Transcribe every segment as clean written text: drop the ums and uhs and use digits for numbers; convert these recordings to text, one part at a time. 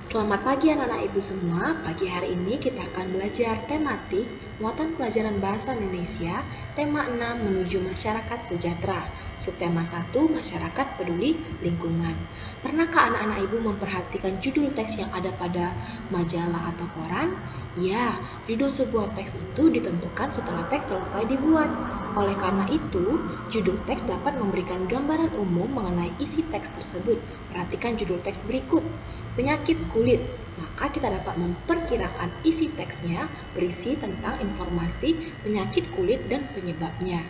Selamat pagi anak-anak ibu semua. Pagi hari ini kita akan belajar tematik muatan pelajaran bahasa Indonesia tema 6 menuju masyarakat sejahtera. Subtema 1 masyarakat peduli lingkungan. Pernahkah anak-anak ibu memperhatikan judul teks yang ada pada majalah atau koran? Ya, judul sebuah teks itu ditentukan setelah teks selesai dibuat. Oleh karena itu, judul teks dapat memberikan gambaran umum mengenai isi teks tersebut. Perhatikan judul teks berikut. Penyakit kulit, maka kita dapat memperkirakan isi teksnya berisi tentang informasi penyakit kulit dan penyebabnya.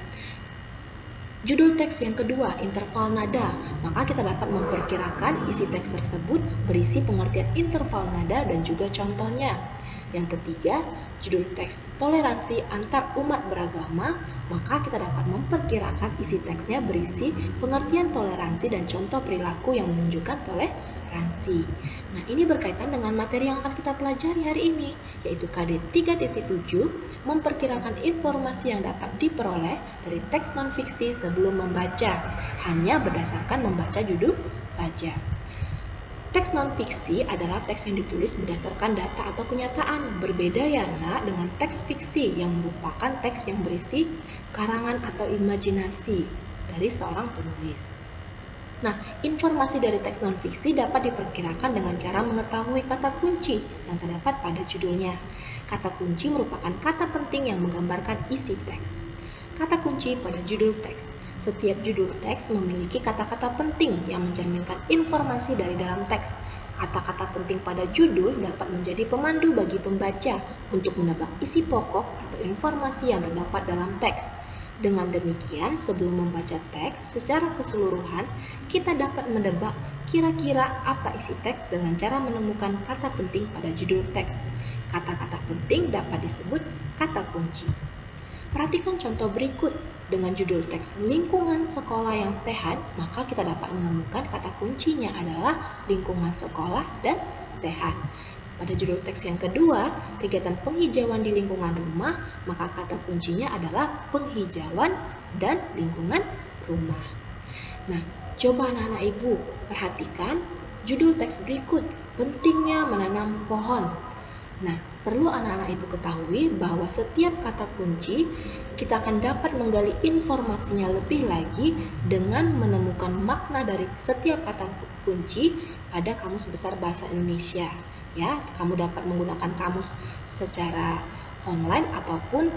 Judul teks yang kedua, interval nada, maka kita dapat memperkirakan isi teks tersebut berisi pengertian interval nada dan juga contohnya. Yang ketiga, judul teks toleransi antar umat beragama, maka kita dapat memperkirakan isi teksnya berisi pengertian toleransi dan contoh perilaku yang menunjukkan toleransi. Nah, ini berkaitan dengan materi yang akan kita pelajari hari ini, yaitu KD 3.7, memperkirakan informasi yang dapat diperoleh dari teks non-fiksi sebelum membaca, hanya berdasarkan membaca judul saja. Teks non-fiksi adalah teks yang ditulis berdasarkan data atau kenyataan. Berbeda ya nak dengan teks fiksi yang merupakan teks yang berisi karangan atau imajinasi dari seorang penulis. Nah, informasi dari teks non-fiksi dapat diperkirakan dengan cara mengetahui kata kunci yang terdapat pada judulnya. Kata kunci merupakan kata penting yang menggambarkan isi teks. Kata kunci pada judul teks. Setiap judul teks memiliki kata-kata penting yang mencerminkan informasi dari dalam teks. Kata-kata penting pada judul dapat menjadi pemandu bagi pembaca untuk menebak isi pokok atau informasi yang terdapat dalam teks. Dengan demikian, sebelum membaca teks secara keseluruhan, kita dapat menebak kira-kira apa isi teks dengan cara menemukan kata penting pada judul teks. Kata-kata penting dapat disebut kata kunci. Perhatikan contoh berikut. Dengan judul teks lingkungan sekolah yang sehat, maka kita dapat menemukan kata kuncinya adalah lingkungan sekolah dan sehat. Pada judul teks yang kedua, kegiatan penghijauan di lingkungan rumah, maka kata kuncinya adalah penghijauan dan lingkungan rumah. Nah, coba anak-anak ibu perhatikan judul teks berikut, pentingnya menanam pohon. Nah, perlu anak-anak ibu ketahui bahwa setiap kata kunci kita akan dapat menggali informasinya lebih lagi dengan menemukan makna dari setiap kata kunci pada Kamus Besar Bahasa Indonesia. Ya, kamu dapat menggunakan kamus secara online ataupun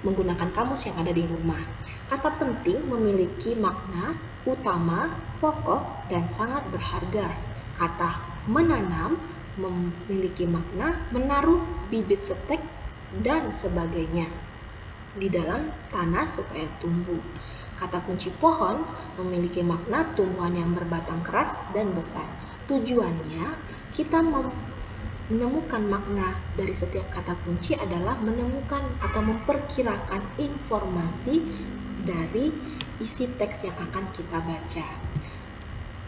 menggunakan kamus yang ada di rumah. Kata penting memiliki makna utama, pokok, dan sangat berharga. Kata menanam memiliki makna menaruh bibit setek dan sebagainya di dalam tanah supaya tumbuh. Kata kunci pohon memiliki makna tumbuhan yang berbatang keras dan besar. Tujuannya kita menemukan makna dari setiap kata kunci adalah menemukan atau memperkirakan informasi dari isi teks yang akan kita baca.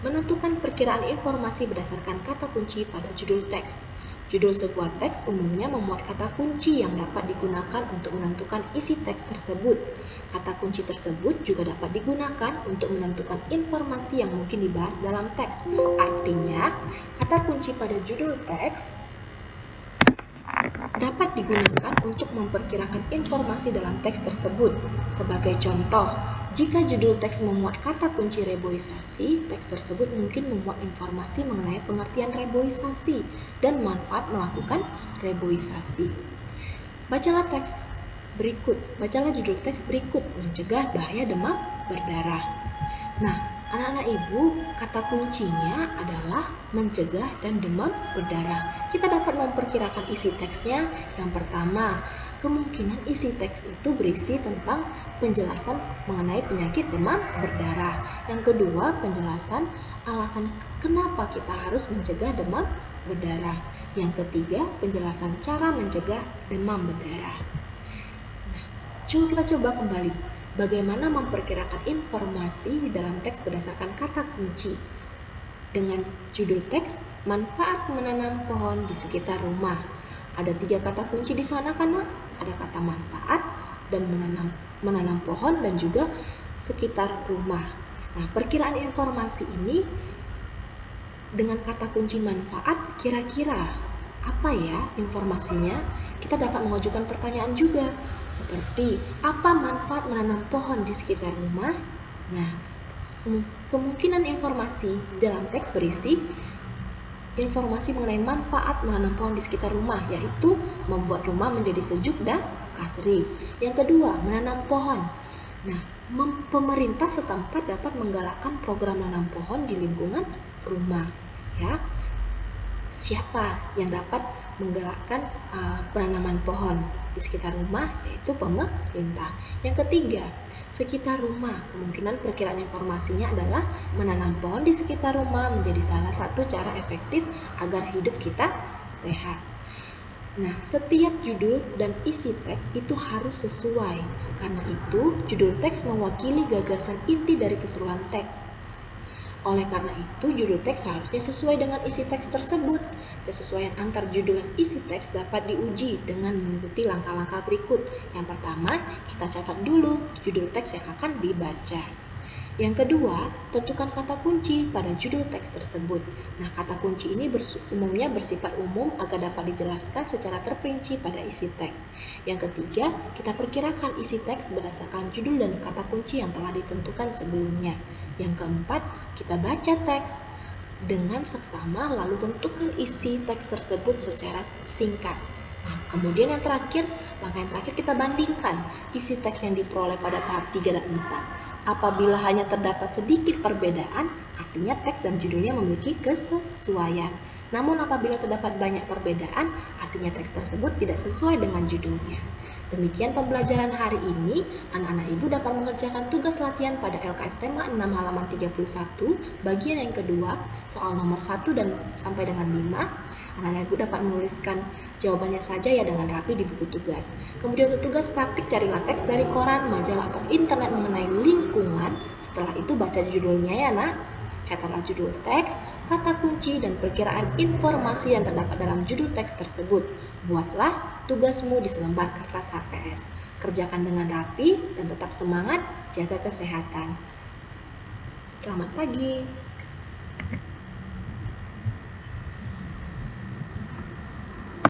Menentukan perkiraan informasi berdasarkan kata kunci pada judul teks. Judul sebuah teks umumnya memuat kata kunci yang dapat digunakan untuk menentukan isi teks tersebut. Kata kunci tersebut juga dapat digunakan untuk menentukan informasi yang mungkin dibahas dalam teks. Artinya, kata kunci pada judul teks dapat digunakan untuk memperkirakan informasi dalam teks tersebut. Sebagai contoh, jika judul teks memuat kata kunci reboisasi, teks tersebut mungkin memuat informasi mengenai pengertian reboisasi dan manfaat melakukan reboisasi. Bacalah judul teks berikut, mencegah bahaya demam berdarah. Nah, anak-anak ibu, kata kuncinya adalah mencegah dan demam berdarah. Kita dapat memperkirakan isi teksnya. Yang pertama, kemungkinan isi teks itu berisi tentang penjelasan mengenai penyakit demam berdarah. Yang kedua, penjelasan alasan kenapa kita harus mencegah demam berdarah. Yang ketiga, penjelasan cara mencegah demam berdarah. Nah, kita coba kembali. Bagaimana memperkirakan informasi di dalam teks berdasarkan kata kunci? Dengan judul teks, manfaat menanam pohon di sekitar rumah. Ada 3 kata kunci di sana kan? Ada kata manfaat dan menanam pohon dan juga sekitar rumah. Nah, perkiraan informasi ini Dengan kata kunci manfaat, kira-kira apa ya informasinya? Kita dapat mengajukan pertanyaan juga, seperti apa manfaat menanam pohon di sekitar rumah? Nah, kemungkinan informasi dalam teks berisi informasi mengenai manfaat menanam pohon di sekitar rumah, yaitu membuat rumah menjadi sejuk dan asri. Yang kedua, menanam pohon. Nah, pemerintah setempat dapat menggalakkan program menanam pohon di lingkungan rumah. Ya, siapa yang dapat menggalakkan penanaman pohon di sekitar rumah, yaitu pemerintah. Yang ketiga, sekitar rumah. Kemungkinan perkiraan informasinya adalah menanam pohon di sekitar rumah menjadi salah satu cara efektif agar hidup kita sehat. Nah, setiap judul dan isi teks itu harus sesuai. Karena itu, judul teks mewakili gagasan inti dari keseluruhan teks. Oleh karena itu, judul teks seharusnya sesuai dengan isi teks tersebut. Kesesuaian antar judul dan isi teks dapat diuji dengan mengikuti langkah-langkah berikut. Yang pertama, kita catat dulu judul teks yang akan dibaca. Yang kedua, tentukan kata kunci pada judul teks tersebut. Nah, kata kunci ini umumnya bersifat umum agar dapat dijelaskan secara terperinci pada isi teks. Yang ketiga, kita perkirakan isi teks berdasarkan judul dan kata kunci yang telah ditentukan sebelumnya. Yang keempat, kita baca teks dengan seksama lalu tentukan isi teks tersebut secara singkat. Nah, kemudian langkah yang terakhir kita bandingkan isi teks yang diperoleh pada tahap 3 dan 4. Apabila hanya terdapat sedikit perbedaan, artinya teks dan judulnya memiliki kesesuaian. Namun apabila terdapat banyak perbedaan, artinya teks tersebut tidak sesuai dengan judulnya. Demikian pembelajaran hari ini. Anak-anak ibu dapat mengerjakan tugas latihan pada LKS tema 6 halaman 31, bagian yang kedua, soal nomor 1 dan sampai dengan 5. Anak-anak ibu dapat menuliskan jawabannya saja ya dengan rapi di buku tugas. Kemudian untuk tugas praktik, carilah teks dari koran, majalah, atau internet mengenai lingkungan. Setelah itu baca judulnya ya nak. Catatlah judul teks, kata kunci, dan perkiraan informasi yang terdapat dalam judul teks tersebut. Buatlah tugasmu di selembar kertas HVS. Kerjakan dengan rapi dan tetap semangat, jaga kesehatan. Selamat pagi.